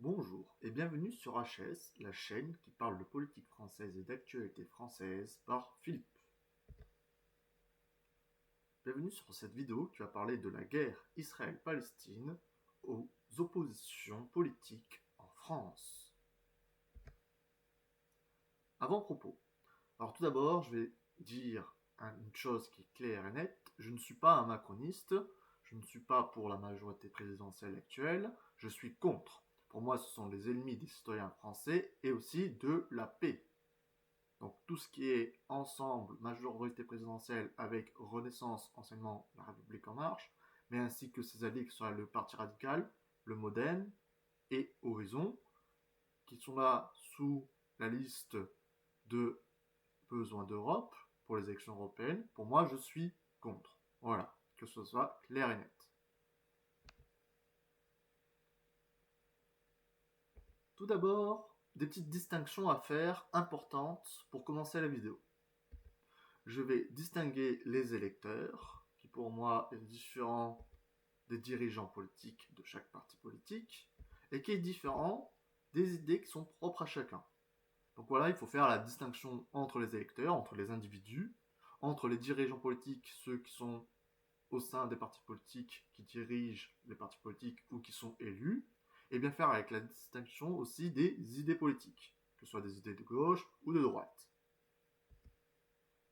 Bonjour et bienvenue sur HS, la chaîne qui parle de politique française et d'actualité française par Philippe. Bienvenue sur cette vidéo qui va parler de la guerre Israël-Palestine aux oppositions politiques en France. Avant-propos. Alors tout d'abord, je vais dire une chose qui est claire et nette. Je ne suis pas un macroniste, je ne suis pas pour la majorité présidentielle actuelle, je suis contre. Pour moi, ce sont les ennemis des citoyens français et aussi de la paix. Donc tout ce qui est ensemble, majorité présidentielle avec Renaissance, anciennement la République en marche, mais ainsi que ses alliés qui sont le Parti radical, le Modem et Horizon, qui sont là sous la liste de besoins d'Europe pour les élections européennes. Pour moi, je suis contre. Voilà, que ce soit clair et net. Tout d'abord, des petites distinctions à faire importantes pour commencer la vidéo. Je vais distinguer les électeurs, qui pour moi est différent des dirigeants politiques de chaque parti politique, et qui est différent des idées qui sont propres à chacun. Donc voilà, il faut faire la distinction entre les électeurs, entre les individus, entre les dirigeants politiques, ceux qui sont au sein des partis politiques, qui dirigent les partis politiques ou qui sont élus, et bien faire avec la distinction aussi des idées politiques, que ce soit des idées de gauche ou de droite.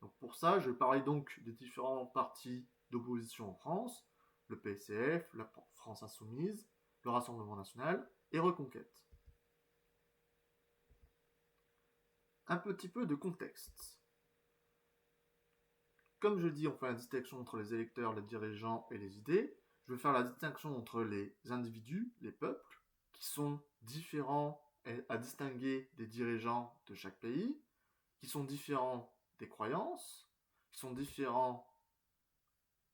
Donc pour ça, je vais parler donc des différents partis d'opposition en France, le PCF, la France Insoumise, le Rassemblement National et Reconquête. Un petit peu de contexte. Comme je dis, on fait la distinction entre les électeurs, les dirigeants et les idées. Je vais faire la distinction entre les individus, les peuples, qui sont différents à distinguer des dirigeants de chaque pays, qui sont différents des croyances, qui sont différents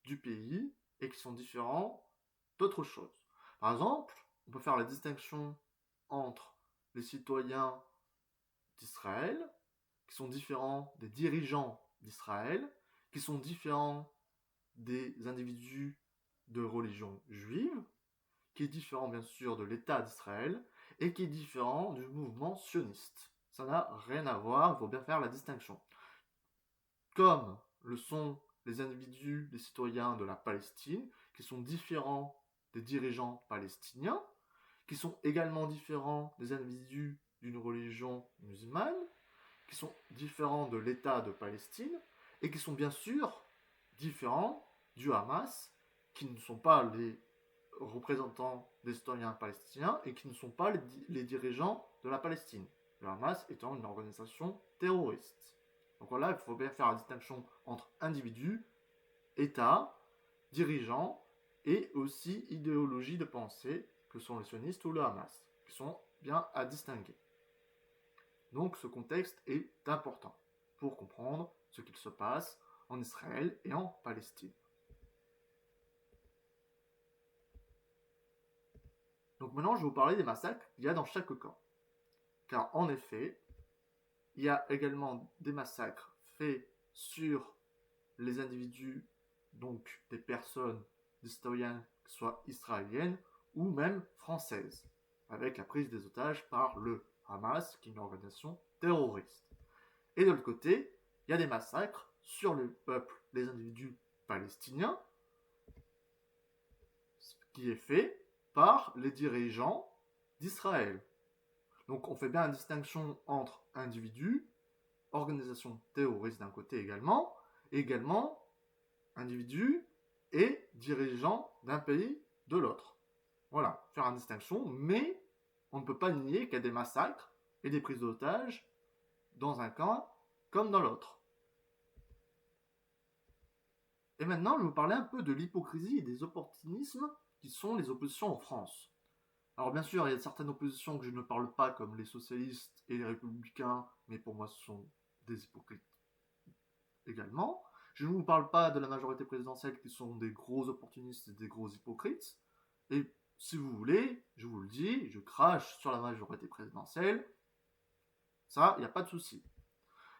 du pays et qui sont différents d'autres choses. Par exemple, on peut faire la distinction entre les citoyens d'Israël, qui sont différents des dirigeants d'Israël, qui sont différents des individus de religion juive, qui est différent bien sûr de l'État d'Israël, et qui est différent du mouvement sioniste. Ça n'a rien à voir, il faut bien faire la distinction. Comme le sont les individus, les citoyens de la Palestine, qui sont différents des dirigeants palestiniens, qui sont également différents des individus d'une religion musulmane, qui sont différents de l'État de Palestine, et qui sont bien sûr différents du Hamas, qui ne sont pas les représentants des citoyens palestiniens et qui ne sont pas les dirigeants de la Palestine. Le Hamas étant une organisation terroriste. Donc voilà, il faut bien faire la distinction entre individus, État, dirigeants et aussi idéologie de pensée que sont les sionistes ou le Hamas, qui sont bien à distinguer. Donc ce contexte est important pour comprendre ce qu'il se passe en Israël et en Palestine. Donc maintenant, je vais vous parler des massacres qu'il y a dans chaque camp. Car en effet, il y a également des massacres faits sur les individus, donc des personnes, des citoyens, que ce soit israéliennes ou même françaises, avec la prise des otages par le Hamas, qui est une organisation terroriste. Et de l'autre côté, il y a des massacres sur le peuple, les individus palestiniens, ce qui est fait par les dirigeants d'Israël. Donc on fait bien la distinction entre individus, organisation terroriste d'un côté également, et également individus et dirigeants d'un pays de l'autre. Voilà, faire une distinction, mais on ne peut pas nier qu'il y a des massacres et des prises d'otages dans un camp comme dans l'autre. Et maintenant, je vais vous parler un peu de l'hypocrisie et des opportunismes qui sont les oppositions en France. Alors bien sûr, il y a certaines oppositions que je ne parle pas, comme les socialistes et les républicains, mais pour moi ce sont des hypocrites également. Je ne vous parle pas de la majorité présidentielle qui sont des gros opportunistes et des gros hypocrites. Et si vous voulez, je vous le dis, je crache sur la majorité présidentielle. Ça, il n'y a pas de souci.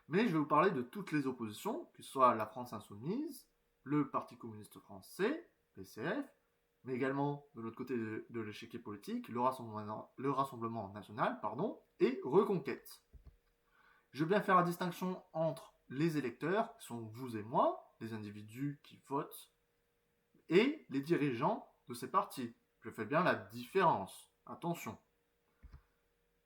Mais je vais vous parler de toutes les oppositions, que ce soit la France Insoumise, le Parti communiste français, PCF, mais également de l'autre côté de l'échiquier politique, le Rassemblement national, et Reconquête. Je veux bien faire la distinction entre les électeurs, qui sont vous et moi, les individus qui votent, et les dirigeants de ces partis. Je fais bien la différence. Attention.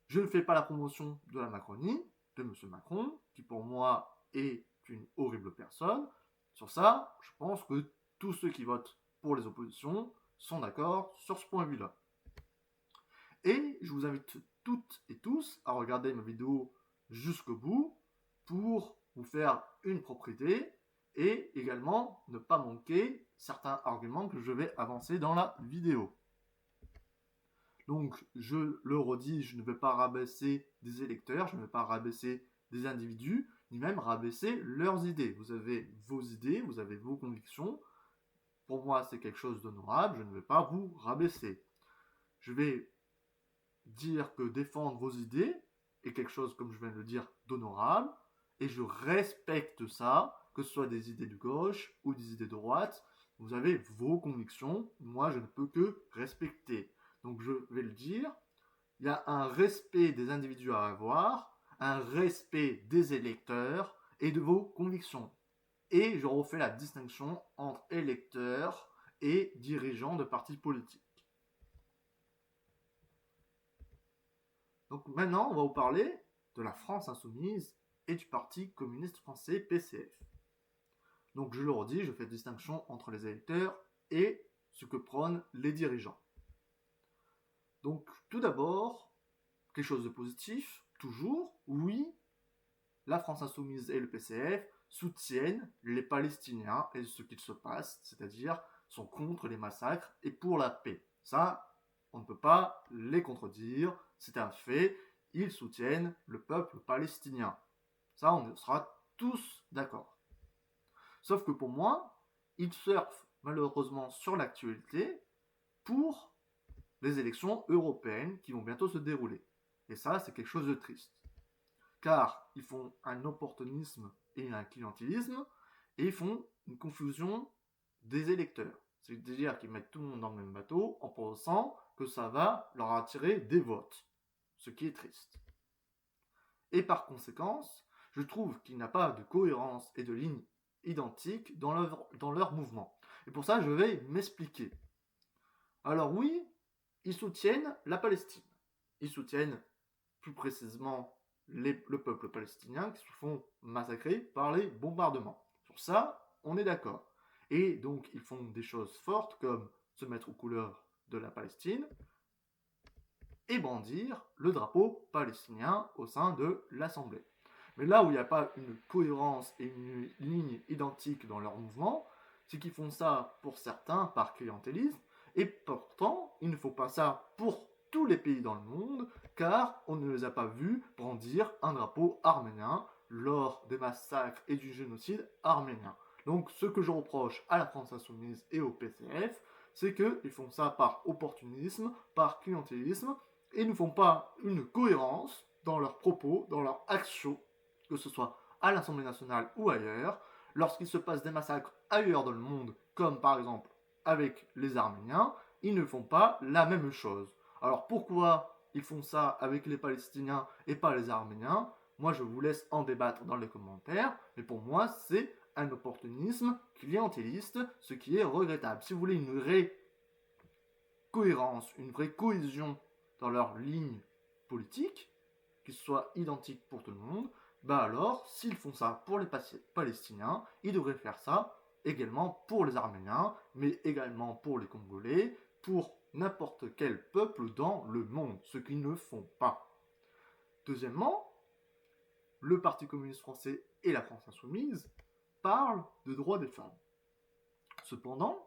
Je ne fais pas la promotion de la Macronie, de M. Macron, qui pour moi est une horrible personne. Sur ça, je pense que tous ceux qui votent pour les oppositions sont d'accord sur ce point de vue-là. Et je vous invite toutes et tous à regarder ma vidéo jusqu'au bout pour vous faire une propre idée et également ne pas manquer certains arguments que je vais avancer dans la vidéo. Donc, je le redis, je ne vais pas rabaisser des électeurs, je ne vais pas rabaisser des individus, ni même rabaisser leurs idées. Vous avez vos idées, vous avez vos convictions. Pour moi, c'est quelque chose d'honorable, je ne vais pas vous rabaisser. Je vais dire que défendre vos idées est quelque chose, comme je viens de le dire, d'honorable, et je respecte ça, que ce soit des idées de gauche ou des idées de droite. Vous avez vos convictions, moi je ne peux que respecter. Donc je vais le dire, il y a un respect des individus à avoir, un respect des électeurs et de vos convictions. Et je refais la distinction entre électeurs et dirigeants de partis politiques. Donc maintenant, on va vous parler de la France insoumise et du Parti communiste français PCF. Donc je le redis, je fais distinction entre les électeurs et ce que prônent les dirigeants. Donc tout d'abord, quelque chose de positif, toujours, oui, la France insoumise et le PCF soutiennent les Palestiniens et ce qu'il se passe, c'est-à-dire sont contre les massacres et pour la paix. Ça, on ne peut pas les contredire, c'est un fait, ils soutiennent le peuple palestinien. Ça, on sera tous d'accord. Sauf que pour moi, ils surfent malheureusement sur l'actualité pour les élections européennes qui vont bientôt se dérouler. Et ça, c'est quelque chose de triste. Car ils font un opportunisme et un clientélisme, et ils font une confusion des électeurs. C'est-à-dire qu'ils mettent tout le monde dans le même bateau en pensant que ça va leur attirer des votes. Ce qui est triste. Et par conséquence, je trouve qu'il n'y a pas de cohérence et de ligne identique dans leur mouvement. Et pour ça, je vais m'expliquer. Alors oui, ils soutiennent la Palestine. Ils soutiennent plus précisément le peuple palestinien qui se font massacrer par les bombardements. Sur ça, on est d'accord. Et donc, ils font des choses fortes comme se mettre aux couleurs de la Palestine et brandir le drapeau palestinien au sein de l'Assemblée. Mais là où il n'y a pas une cohérence et une ligne identique dans leur mouvement, c'est qu'ils font ça pour certains par clientélisme, et pourtant, il ne faut pas ça pour tous les pays dans le monde, car on ne les a pas vus brandir un drapeau arménien lors des massacres et du génocide arménien. Donc ce que je reproche à la France insoumise et au PCF, c'est qu'ils font ça par opportunisme, par clientélisme, et ne font pas une cohérence dans leurs propos, dans leurs actions, que ce soit à l'Assemblée nationale ou ailleurs, lorsqu'il se passe des massacres ailleurs dans le monde, comme par exemple avec les Arméniens, ils ne font pas la même chose. Alors pourquoi ils font ça avec les Palestiniens et pas les Arméniens? Moi je vous laisse en débattre dans les commentaires, mais pour moi c'est un opportunisme clientéliste, ce qui est regrettable. Si vous voulez une vraie cohérence, une vraie cohésion dans leur ligne politique, qui soit identique pour tout le monde, bah alors, s'ils font ça pour les Palestiniens, ils devraient faire ça également pour les Arméniens, mais également pour les Congolais, pour n'importe quel peuple dans le monde, ce qu'ils ne font pas. Deuxièmement, le Parti communiste français et la France insoumise parlent de droits des femmes. Cependant,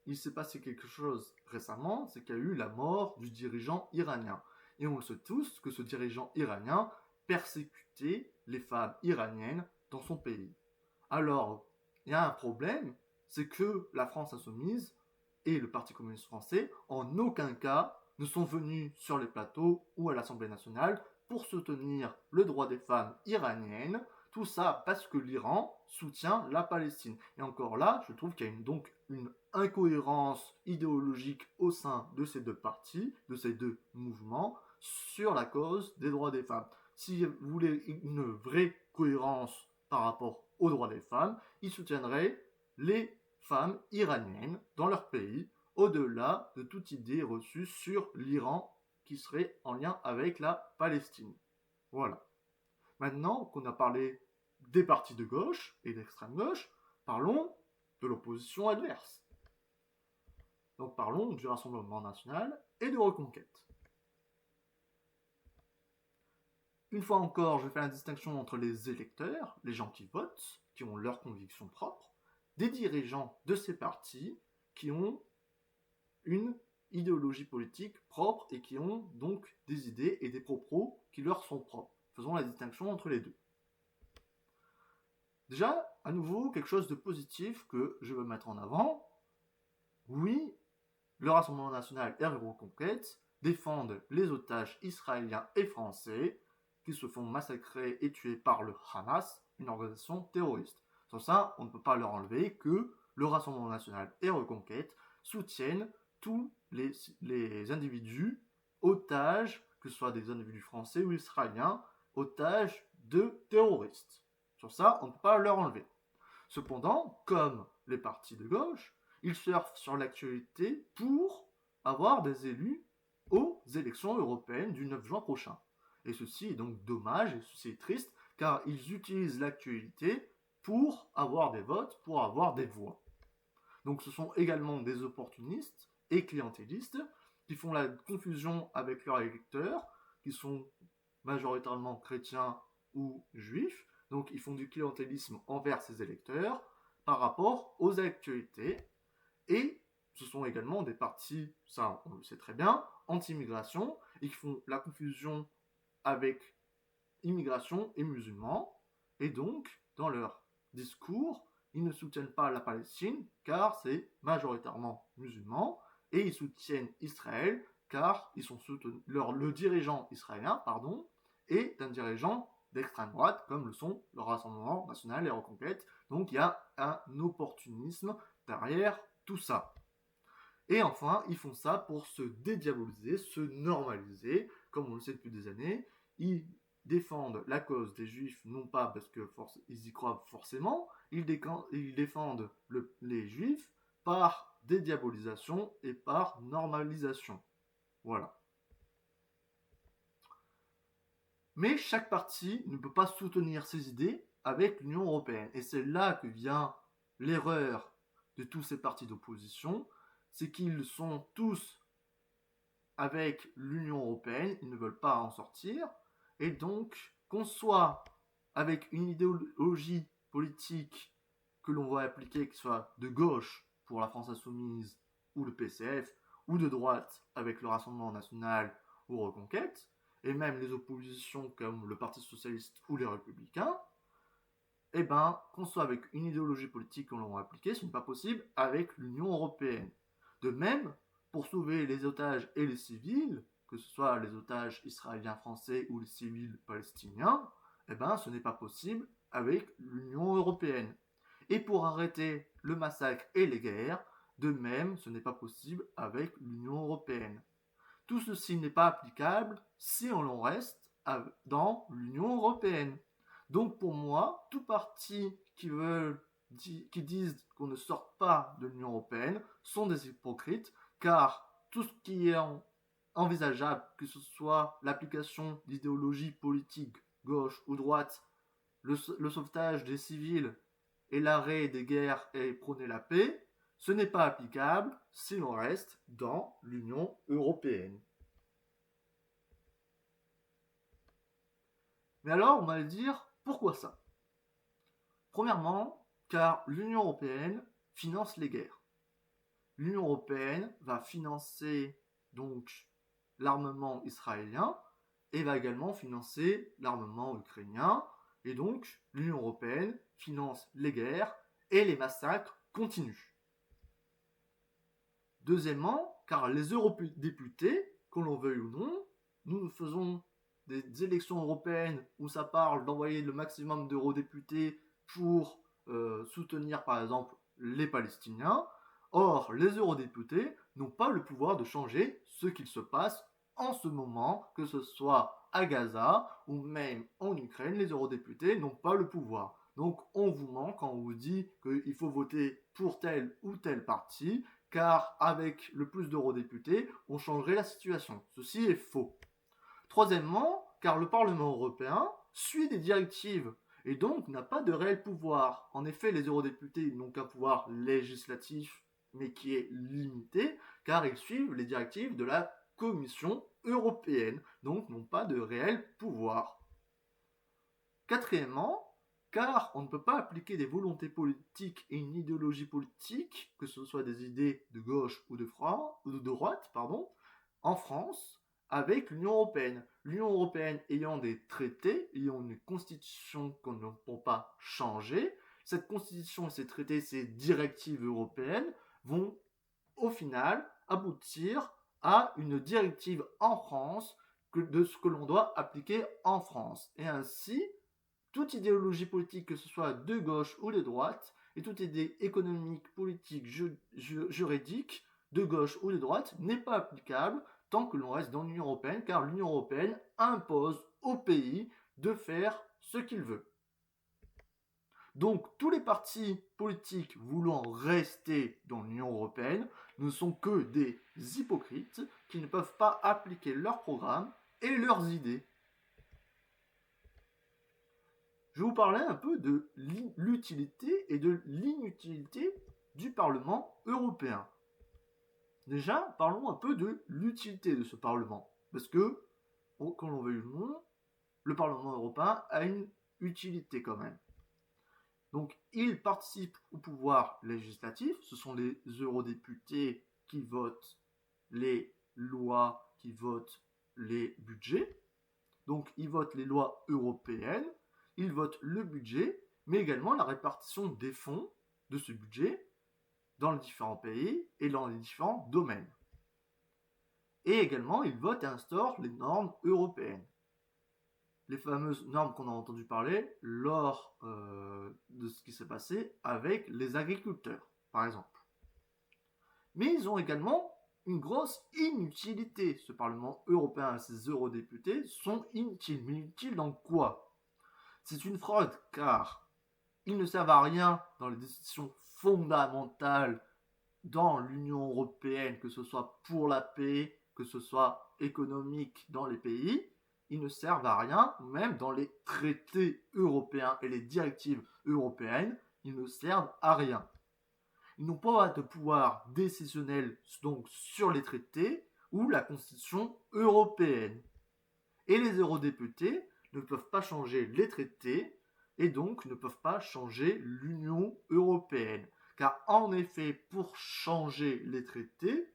il s'est passé quelque chose récemment, c'est qu'il y a eu la mort du dirigeant iranien. Et on le sait tous que ce dirigeant iranien persécutait les femmes iraniennes dans son pays. Alors, il y a un problème, c'est que la France insoumise et le Parti communiste français, en aucun cas, ne sont venus sur les plateaux ou à l'Assemblée nationale pour soutenir le droit des femmes iraniennes. Tout ça parce que l'Iran soutient la Palestine. Et encore là, je trouve qu'il y a donc une incohérence idéologique au sein de ces deux partis, de ces deux mouvements, sur la cause des droits des femmes. Si vous voulez une vraie cohérence par rapport aux droits des femmes, ils soutiendraient les femmes iraniennes dans leur pays, au-delà de toute idée reçue sur l'Iran qui serait en lien avec la Palestine. Voilà. Maintenant qu'on a parlé des partis de gauche et d'extrême gauche, parlons de l'opposition adverse. Donc parlons du Rassemblement national et de Reconquête. Une fois encore, je fais la distinction entre les électeurs, les gens qui votent, qui ont leurs convictions propres, des dirigeants de ces partis qui ont une idéologie politique propre et qui ont donc des idées et des propos qui leur sont propres. Faisons la distinction entre les deux. Déjà, à nouveau, quelque chose de positif que je veux mettre en avant. Oui, le Rassemblement national et Reconquête défendent les otages israéliens et français qui se font massacrer et tuer par le Hamas, une organisation terroriste. Sans ça, on ne peut pas leur enlever que le Rassemblement national et Reconquête soutiennent tous les individus otages, que ce soit des individus français ou israéliens, otages de terroristes. Sur ça, on ne peut pas leur enlever. Cependant, comme les partis de gauche, ils surfent sur l'actualité pour avoir des élus aux élections européennes du 9 juin prochain. Et ceci est donc dommage et ceci est triste, car ils utilisent l'actualité pour avoir des votes, pour avoir des voix. Donc ce sont également des opportunistes et clientélistes qui font la confusion avec leurs électeurs, qui sont majoritairement chrétiens ou juifs. Donc ils font du clientélisme envers ces électeurs par rapport aux actualités. Et ce sont également des partis, ça on le sait très bien, anti-immigration, et qui font la confusion avec immigration et musulmans. Et donc, dans leur discours, ils ne soutiennent pas la Palestine, car c'est majoritairement musulman, et ils soutiennent Israël, car ils sont le dirigeant israélien, est un dirigeant d'extrême droite, comme le sont le Rassemblement national et Reconquête. Donc il y a un opportunisme derrière tout ça. Et enfin, ils font ça pour se dédiaboliser, se normaliser, comme on le sait depuis des années. Ils défendent la cause des juifs, non pas parce qu'ils y croient forcément, ils défendent les juifs par dédiabolisation et par normalisation. Voilà. Mais chaque parti ne peut pas soutenir ses idées avec l'Union européenne. Et c'est là que vient l'erreur de tous ces partis d'opposition, c'est qu'ils sont tous avec l'Union européenne, ils ne veulent pas en sortir, et donc qu'on soit avec une idéologie politique que l'on va appliquer, que ce soit de gauche pour la France insoumise ou le PCF, ou de droite avec le Rassemblement national ou Reconquête, et même les oppositions comme le Parti socialiste ou les Républicains, eh ben, qu'on soit avec une idéologie politique que l'on va appliquer, ce n'est pas possible avec l'Union européenne. De même, pour sauver les otages et les civils, que ce soit les otages israéliens français ou les civils palestiniens, eh ben, ce n'est pas possible avec l'Union européenne. Et pour arrêter le massacre et les guerres, de même, ce n'est pas possible avec l'Union européenne. Tout ceci n'est pas applicable si on reste dans l'Union européenne. Donc pour moi, tout parti qui disent qu'on ne sort pas de l'Union européenne sont des hypocrites, car tout ce qui est envisageable, que ce soit l'application d'idéologies politiques, gauche ou droite, le sauvetage des civils et l'arrêt des guerres et prôner la paix, ce n'est pas applicable si l'on reste dans l'Union européenne. Mais alors, on va dire, pourquoi ça? Premièrement, car l'Union européenne finance les guerres. L'Union européenne va financer donc l'armement israélien et va également financer l'armement ukrainien. Et donc, l'Union européenne finance les guerres et les massacres continuent. Deuxièmement, car les eurodéputés, qu'on l'on veuille ou non, nous faisons des élections européennes où ça parle d'envoyer le maximum d'eurodéputés pour soutenir par exemple les Palestiniens. Or, les eurodéputés n'ont pas le pouvoir de changer ce qu'il se passe en ce moment, que ce soit à Gaza ou même en Ukraine, les eurodéputés n'ont pas le pouvoir. Donc on vous ment quand on vous dit qu'il faut voter pour tel ou tel parti, car avec le plus d'eurodéputés, on changerait la situation. Ceci est faux. Troisièmement, car le Parlement européen suit des directives et donc n'a pas de réel pouvoir. En effet, les eurodéputés n'ont qu'un pouvoir législatif, mais qui est limité, car ils suivent les directives de la Commission européenne, donc n'ont pas de réel pouvoir. Quatrièmement, car on ne peut pas appliquer des volontés politiques et une idéologie politique, que ce soit des idées de gauche ou de droite, en France, avec l'Union européenne. L'Union européenne ayant des traités, ayant une constitution qu'on ne peut pas changer, cette constitution, ces traités, ces directives européennes vont au final aboutir à une directive en France de ce que l'on doit appliquer en France. Et ainsi, toute idéologie politique, que ce soit de gauche ou de droite, et toute idée économique, politique, juridique, de gauche ou de droite, n'est pas applicable tant que l'on reste dans l'Union européenne, car l'Union européenne impose au pays de faire ce qu'il veut. Donc tous les partis politiques voulant rester dans l'Union européenne ne sont que des hypocrites qui ne peuvent pas appliquer leur programme et leurs idées. Je vais vous parler un peu de l'utilité et de l'inutilité du Parlement européen. Déjà, parlons un peu de l'utilité de ce Parlement. Parce que, quand l'on veuille ou non, le Parlement européen a une utilité quand même. Donc, il participe au pouvoir législatif. Ce sont les eurodéputés qui votent les lois, qui votent les budgets. Donc, ils votent les lois européennes, ils votent le budget, mais également la répartition des fonds de ce budget dans les différents pays et dans les différents domaines. Et également, ils votent et instaurent les normes européennes. Les fameuses normes qu'on a entendu parler lors de ce qui s'est passé avec les agriculteurs, par exemple. Mais ils ont également une grosse inutilité. Ce Parlement européen et ses eurodéputés sont inutiles. Mais inutiles dans quoi? C'est une fraude, car ils ne servent à rien dans les décisions fondamentales dans l'Union européenne, que ce soit pour la paix, que ce soit économique dans les pays. Ils ne servent à rien, même dans les traités européens et les directives européennes, ils ne servent à rien. Ils n'ont pas de pouvoir décisionnel donc sur les traités ou la constitution européenne. Et les eurodéputés ne peuvent pas changer les traités et donc ne peuvent pas changer l'Union européenne. Car en effet, pour changer les traités,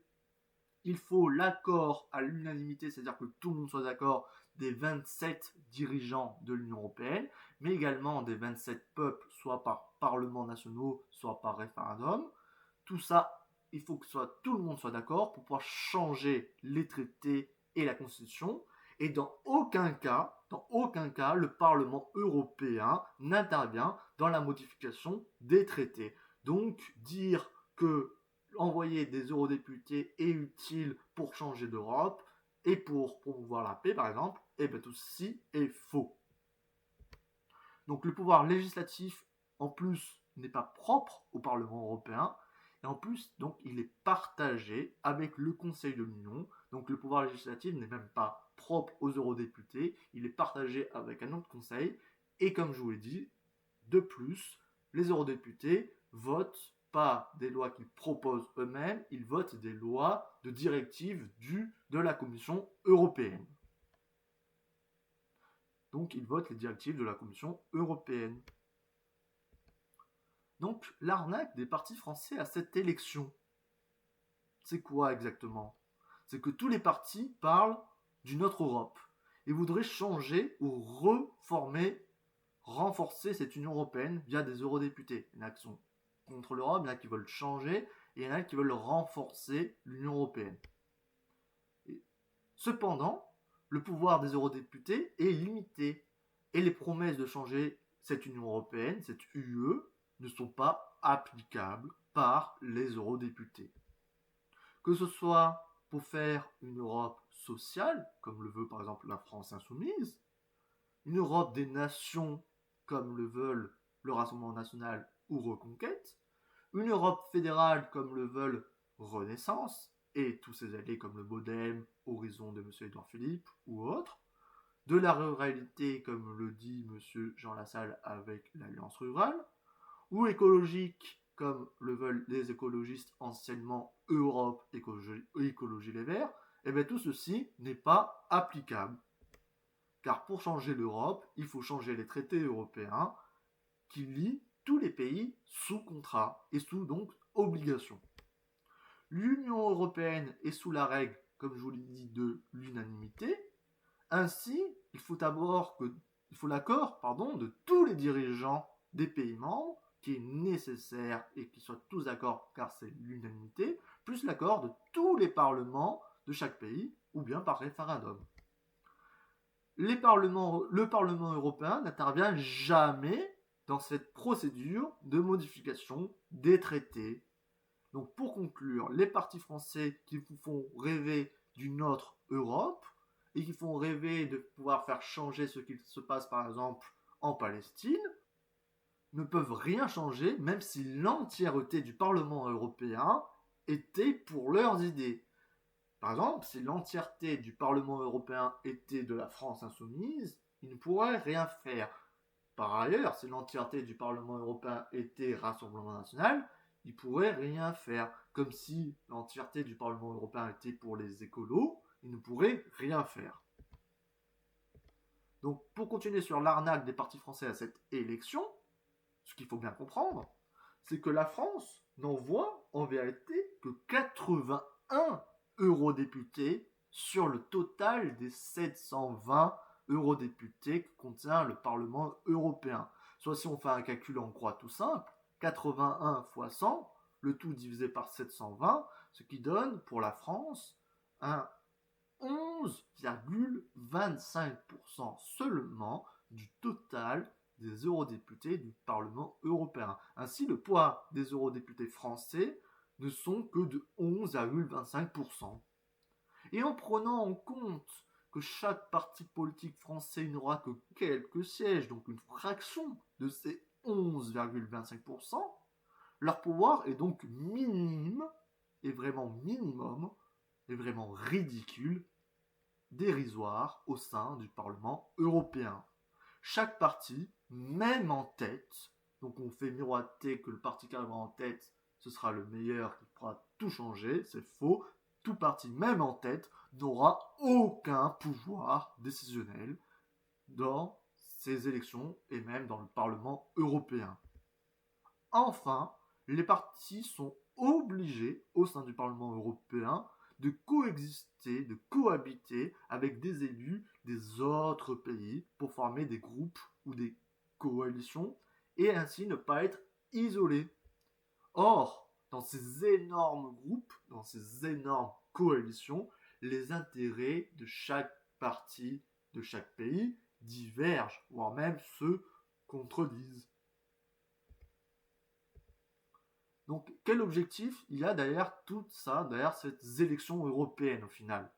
il faut l'accord à l'unanimité, c'est-à-dire que tout le monde soit d'accord des 27 dirigeants de l'Union européenne, mais également des 27 peuples, soit par parlements nationaux, soit par référendum. Tout ça, il faut que tout le monde soit d'accord pour pouvoir changer les traités et la Constitution. Et dans aucun cas, le Parlement européen n'intervient dans la modification des traités. Donc, dire que envoyer des eurodéputés est utile pour changer d'Europe et pour promouvoir la paix, par exemple, et bien tout ceci est faux. Donc le pouvoir législatif, en plus, n'est pas propre au Parlement européen, et en plus, donc, il est partagé avec le Conseil de l'Union. Donc le pouvoir législatif n'est même pas propre aux eurodéputés, il est partagé avec un autre conseil, et comme je vous l'ai dit, de plus, les eurodéputés votent pas des lois qu'ils proposent eux-mêmes, ils votent des lois de directives de la Commission européenne. Donc ils votent les directives de la Commission européenne. Donc l'arnaque des partis français à cette élection, c'est quoi exactement? C'est que tous les partis parlent d'une autre Europe et voudraient changer ou reformer, renforcer cette Union européenne via des eurodéputés. Il y en a qui sont contre l'Europe, il y en a qui veulent changer, et il y en a qui veulent renforcer l'Union européenne. Cependant, le pouvoir des eurodéputés est limité, et les promesses de changer cette Union européenne, cette UE, ne sont pas applicables par les eurodéputés. Que ce soit pour faire une Europe sociale, comme le veut par exemple la France insoumise, une Europe des nations, comme le veulent le Rassemblement national ou Reconquête, une Europe fédérale, comme le veulent Renaissance, et tous ses alliés comme le Modem, Horizon de M. Édouard Philippe ou autres, de la ruralité, comme le dit M. Jean Lassalle avec l'Alliance rurale, ou écologique, comme le veulent les écologistes anciennement Europe Écologie Les Verts, et bien tout ceci n'est pas applicable. Car pour changer l'Europe, il faut changer les traités européens qui lient tous les pays sous contrat et sous donc obligation. L'Union européenne est sous la règle, comme je vous l'ai dit, de l'unanimité. Ainsi, il faut l'accord de tous les dirigeants des pays membres, qui est nécessaire et qu'ils soient tous d'accord car c'est l'unanimité, plus l'accord de tous les parlements de chaque pays, ou bien par référendum. Le Parlement européen n'intervient jamais dans cette procédure de modification des traités. Donc pour conclure, les partis français qui vous font rêver d'une autre Europe et qui font rêver de pouvoir faire changer ce qui se passe par exemple en Palestine ne peuvent rien changer même si l'entièreté du Parlement européen était pour leurs idées. Par exemple, si l'entièreté du Parlement européen était de la France insoumise, ils ne pourraient rien faire. Par ailleurs, si l'entièreté du Parlement européen était Rassemblement national, ils ne pourraient rien faire. Comme si l'entièreté du Parlement européen était pour les écolos, ils ne pourraient rien faire. Donc, pour continuer sur l'arnaque des partis français à cette élection, ce qu'il faut bien comprendre, c'est que la France n'envoie en vérité que 81 eurodéputés sur le total des 720 eurodéputés que contient le Parlement européen. Soit si on fait un calcul en croix tout simple, 81 fois 100, le tout divisé par 720, ce qui donne pour la France un 11,25% seulement du total des eurodéputés du Parlement européen. Ainsi, le poids des eurodéputés français ne sont que de 11,25%. Et en prenant en compte que chaque parti politique français n'aura que quelques sièges, donc une fraction de ces 11,25%, leur pouvoir est donc minime, et vraiment minimum, et vraiment ridicule, dérisoire au sein du Parlement européen. Chaque parti, même en tête, donc on fait miroiter que le parti qui arrivera en tête, ce sera le meilleur qui pourra tout changer, c'est faux. Tout parti, même en tête, n'aura aucun pouvoir décisionnel dans ces élections et même dans le Parlement européen. Enfin, les partis sont obligés, au sein du Parlement européen, de coexister, de cohabiter avec des élus des autres pays pour former des groupes ou des coalitions et ainsi ne pas être isolés. Or, dans ces énormes groupes, dans ces énormes coalitions, les intérêts de chaque parti, de chaque pays divergent, voire même se contredisent. Donc, quel objectif il y a derrière tout ça, derrière ces élections européennes au final?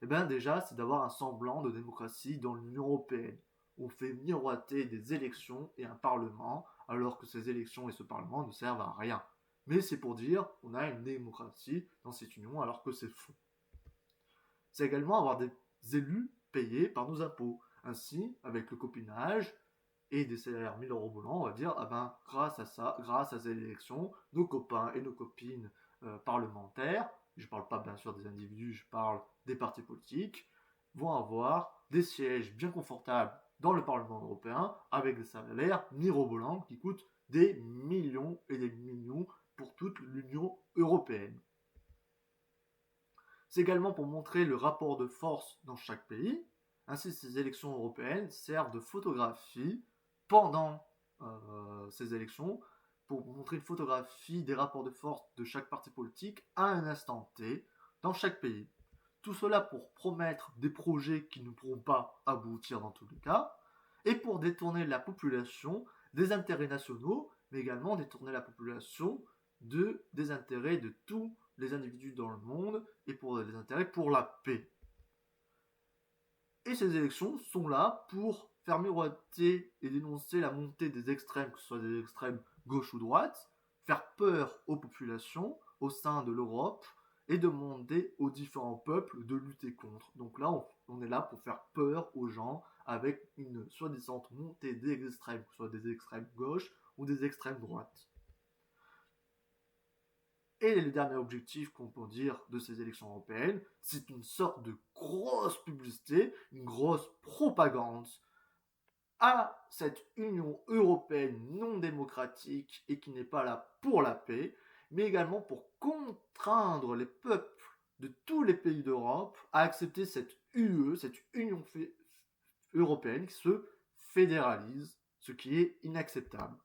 Eh bien déjà, c'est d'avoir un semblant de démocratie dans l'Union européenne. On fait miroiter des élections et un parlement, alors que ces élections et ce parlement ne servent à rien. Mais c'est pour dire qu'on a une démocratie dans cette union, alors que c'est faux. C'est également avoir des élus payés par nos impôts. Ainsi, avec le copinage, et des salaires 1000 euros volants, on va dire, ah ben, grâce à ça, grâce à ces élections, nos copains et nos copines parlementaires, je ne parle pas bien sûr des individus, je parle des partis politiques, vont avoir des sièges bien confortables dans le Parlement européen avec des salaires mirobolants qui coûtent des millions et des millions pour toute l'Union européenne. C'est également pour montrer le rapport de force dans chaque pays. Ainsi, ces élections européennes servent de photographie pendant ces élections pour montrer une photographie des rapports de force de chaque parti politique à un instant T dans chaque pays. Tout cela pour promettre des projets qui ne pourront pas aboutir dans tous les cas et pour détourner la population des intérêts nationaux, mais également détourner la population des intérêts de tous les individus dans le monde et pour des intérêts pour la paix. Et ces élections sont là pour faire miroiter et dénoncer la montée des extrêmes, que ce soit des extrêmes gauche ou droite, faire peur aux populations au sein de l'Europe et demander aux différents peuples de lutter contre. Donc là, on est là pour faire peur aux gens avec une soi-disant montée des extrêmes, que ce soit des extrêmes gauche ou des extrêmes droite. Et le dernier objectif qu'on peut dire de ces élections européennes, c'est une sorte de grosse publicité, une grosse propagande à cette Union européenne non démocratique et qui n'est pas là pour la paix, mais également pour contraindre les peuples de tous les pays d'Europe à accepter cette UE, cette Union européenne qui se fédéralise, ce qui est inacceptable.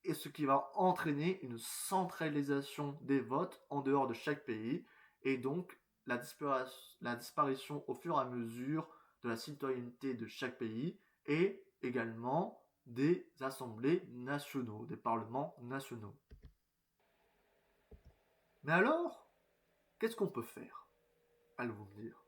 Et ce qui va entraîner une centralisation des votes en dehors de chaque pays, et donc la disparition au fur et à mesure de la citoyenneté de chaque pays, et également des assemblées nationaux, des parlements nationaux. Mais alors, qu'est-ce qu'on peut faire? Allez-vous me dire.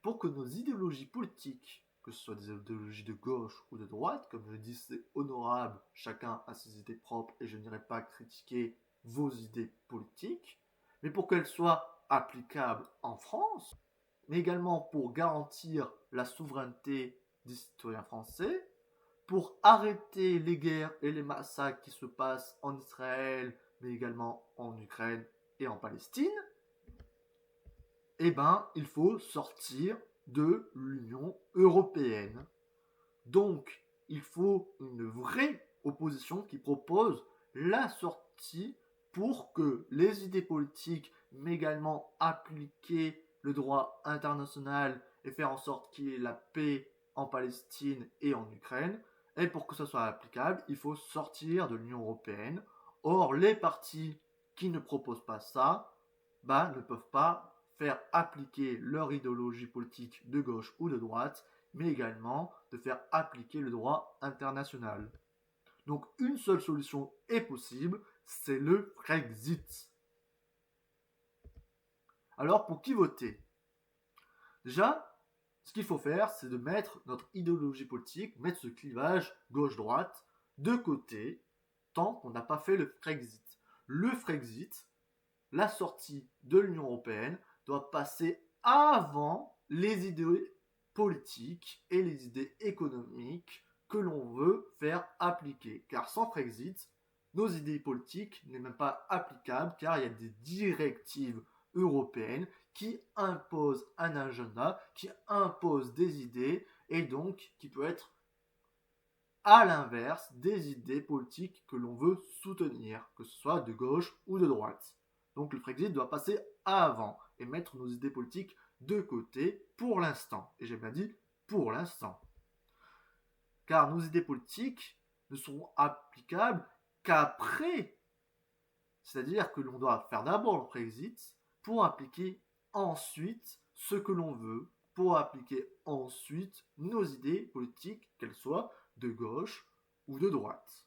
Pour que nos idéologies politiques, que ce soit des idéologies de gauche ou de droite, comme je dis, c'est honorable, chacun a ses idées propres et je n'irai pas critiquer vos idées politiques, mais pour qu'elles soient applicables en France, mais également pour garantir la souveraineté des citoyens français, pour arrêter les guerres et les massacres qui se passent en Israël, mais également en Ukraine et en Palestine, eh ben, il faut sortir de l'Union européenne. Donc, il faut une vraie opposition qui propose la sortie pour que les idées politiques, mais également appliquer le droit international et faire en sorte qu'il y ait la paix en Palestine et en Ukraine. Et pour que ça soit applicable, il faut sortir de l'Union européenne. Or, les partis qui ne proposent pas ça, ne peuvent pas faire appliquer leur idéologie politique de gauche ou de droite, mais également de faire appliquer le droit international. Donc une seule solution est possible, c'est le Brexit. Alors pour qui voter? Déjà, ce qu'il faut faire, c'est de mettre notre idéologie politique, mettre ce clivage gauche-droite de côté, tant qu'on n'a pas fait le Brexit. Le Brexit, la sortie de l'Union européenne, doit passer avant les idées politiques et les idées économiques que l'on veut faire appliquer. Car sans Brexit, nos idées politiques n'est même pas applicables car il y a des directives européennes qui imposent un agenda, qui imposent des idées et donc qui peut être à l'inverse des idées politiques que l'on veut soutenir, que ce soit de gauche ou de droite. Donc le Brexit doit passer avant et mettre nos idées politiques de côté pour l'instant. Et j'ai bien dit pour l'instant. Car nos idées politiques ne seront applicables qu'après. C'est-à-dire que l'on doit faire d'abord le Brexit pour appliquer ensuite ce que l'on veut, pour appliquer ensuite nos idées politiques, qu'elles soient de gauche ou de droite.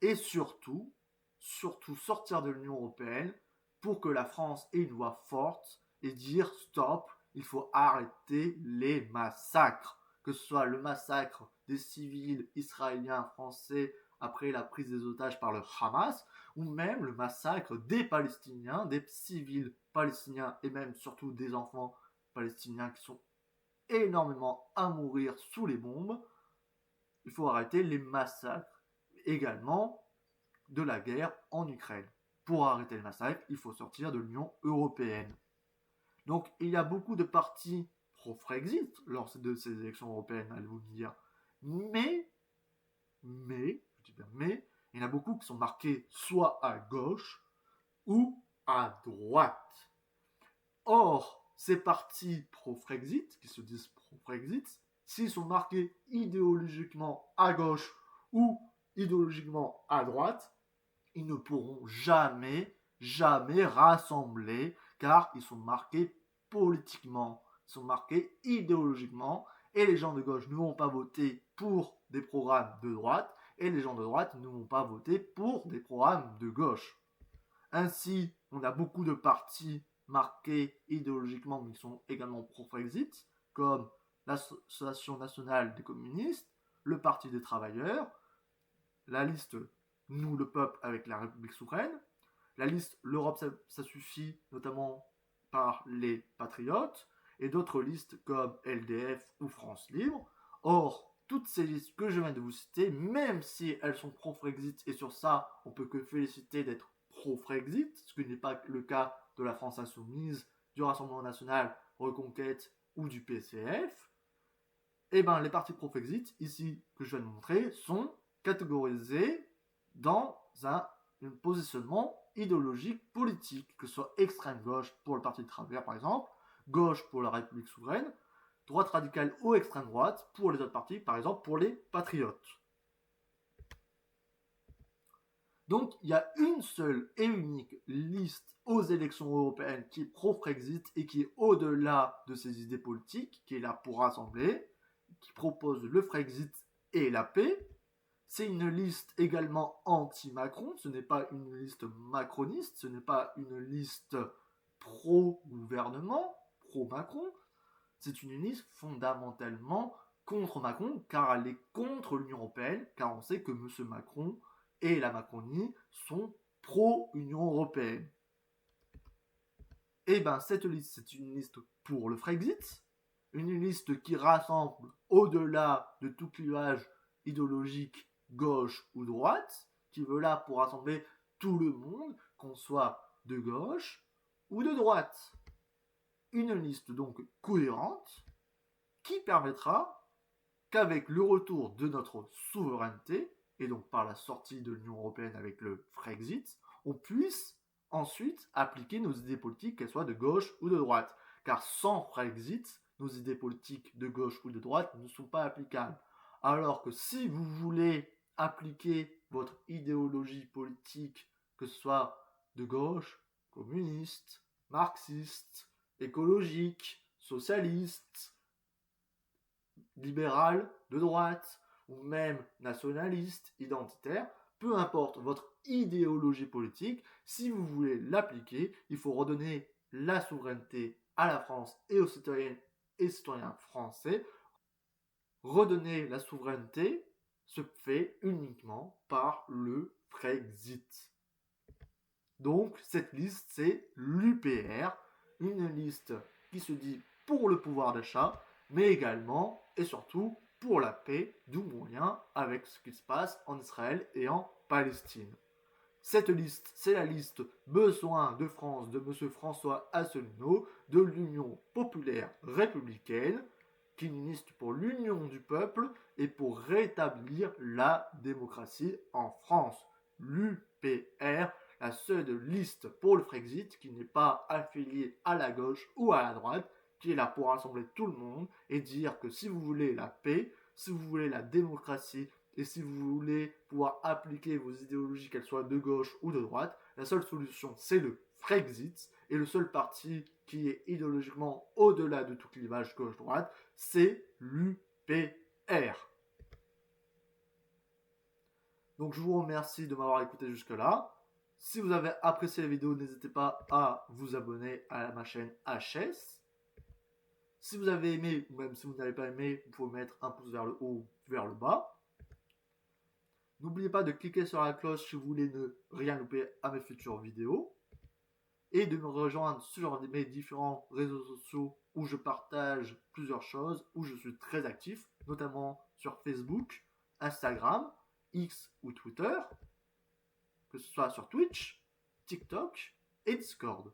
Et surtout sortir de l'Union européenne pour que la France ait une voix forte et dire stop, il faut arrêter les massacres. Que ce soit le massacre des civils israéliens français après la prise des otages par le Hamas, ou même le massacre des Palestiniens, des civils palestiniens et même surtout des enfants palestiniens qui sont énormément à mourir sous les bombes. Il faut arrêter les massacres également de la guerre en Ukraine. Pour arrêter le massacre, il faut sortir de l'Union européenne. Donc il y a beaucoup de partis pro-Frexit lors de ces élections européennes, allez-vous me dire. Mais, il y en a beaucoup qui sont marqués soit à gauche ou à droite. Or, ces partis pro-Frexit, qui se disent pro-Frexit, s'ils sont marqués idéologiquement à gauche ou idéologiquement à droite, ils ne pourront jamais rassembler car ils sont marqués politiquement, ils sont marqués idéologiquement et les gens de gauche ne vont pas voter pour des programmes de droite et les gens de droite ne vont pas voter pour des programmes de gauche. Ainsi, on a beaucoup de partis marqués idéologiquement mais qui sont également pro-Frexit, comme l'Association nationale des communistes, le Parti des travailleurs, la liste Nous le peuple avec la République souveraine, la liste L'Europe ça suffit, notamment par les patriotes, et d'autres listes comme LDF ou France Libre. Or, toutes ces listes que je viens de vous citer, même si elles sont pro-Frexit, et sur ça, on peut que féliciter d'être pro-Frexit, ce qui n'est pas le cas de la France Insoumise, du Rassemblement National, Reconquête ou du PCF, et ben les partis pro-Frexit, ici que je viens de montrer, sont catégorisés dans un positionnement idéologique politique, que ce soit extrême gauche pour le Parti de Travailleurs par exemple, gauche pour la République souveraine, droite radicale ou extrême droite pour les autres partis, par exemple pour les patriotes. Donc il y a une seule et unique liste aux élections européennes qui est pro-Frexit et qui est au-delà de ses idées politiques, qui est là pour rassembler, qui propose le Frexit et la paix. C'est une liste également anti-Macron, ce n'est pas une liste macroniste, ce n'est pas une liste pro-gouvernement, pro-Macron, c'est une liste fondamentalement contre Macron, car elle est contre l'Union européenne, car on sait que M. Macron et la Macronie sont pro-Union européenne. Et bien cette liste, c'est une liste pour le Frexit, une liste qui rassemble au-delà de tout clivage idéologique gauche ou droite, qui veut là pour rassembler tout le monde, qu'on soit de gauche ou de droite. Une liste donc cohérente qui permettra qu'avec le retour de notre souveraineté, et donc par la sortie de l'Union européenne avec le Frexit, on puisse ensuite appliquer nos idées politiques, qu'elles soient de gauche ou de droite. Car sans Frexit, nos idées politiques de gauche ou de droite ne sont pas applicables. Alors que si vous voulez appliquer votre idéologie politique, que ce soit de gauche, communiste, marxiste, écologique, socialiste, libéral, de droite, ou même nationaliste, identitaire, peu importe votre idéologie politique, si vous voulez l'appliquer, il faut redonner la souveraineté à la France et aux citoyennes et citoyens français. Redonner la souveraineté se fait uniquement par le Frexit. Donc cette liste, c'est l'UPR, une liste qui se dit pour le pouvoir d'achat, mais également et surtout pour la paix, d'où mon lien avec ce qui se passe en Israël et en Palestine. Cette liste, c'est la liste Besoin de France de M. François Asselineau de l'Union populaire républicaine, qui est une liste pour l'union du peuple et pour rétablir la démocratie en France. L'UPR, la seule liste pour le Frexit qui n'est pas affiliée à la gauche ou à la droite, qui est là pour rassembler tout le monde et dire que si vous voulez la paix, si vous voulez la démocratie et si vous voulez pouvoir appliquer vos idéologies, qu'elles soient de gauche ou de droite, la seule solution c'est le Frexit, et le seul parti qui est idéologiquement au-delà de tout clivage gauche-droite, c'est l'UPR. Donc je vous remercie de m'avoir écouté jusque-là. Si vous avez apprécié la vidéo, n'hésitez pas à vous abonner à ma chaîne HS. Si vous avez aimé, ou même si vous n'avez pas aimé, vous pouvez mettre un pouce vers le haut ou vers le bas. N'oubliez pas de cliquer sur la cloche si vous voulez ne rien louper à mes futures vidéos. Et de me rejoindre sur mes différents réseaux sociaux où je partage plusieurs choses, où je suis très actif, notamment sur Facebook, Instagram, X ou Twitter, que ce soit sur Twitch, TikTok et Discord.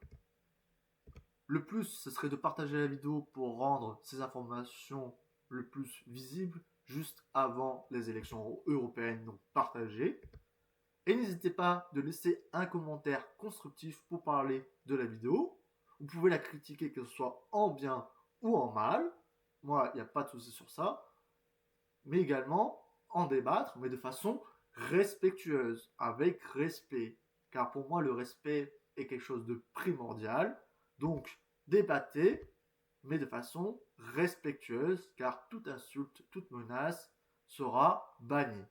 Le plus, ce serait de partager la vidéo pour rendre ces informations le plus visibles juste avant les élections européennes, donc partagées. Et n'hésitez pas de laisser un commentaire constructif pour parler de la vidéo. Vous pouvez la critiquer, que ce soit en bien ou en mal. Moi, il n'y a pas de souci sur ça. Mais également en débattre, mais de façon respectueuse, avec respect. Car pour moi, le respect est quelque chose de primordial. Donc, débattez, mais de façon respectueuse, car toute insulte, toute menace sera bannie.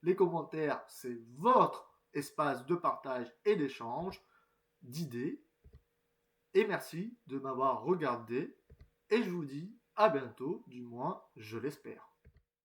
Les commentaires, c'est votre espace de partage et d'échange d'idées. Et merci de m'avoir regardé. Et je vous dis à bientôt, du moins je l'espère.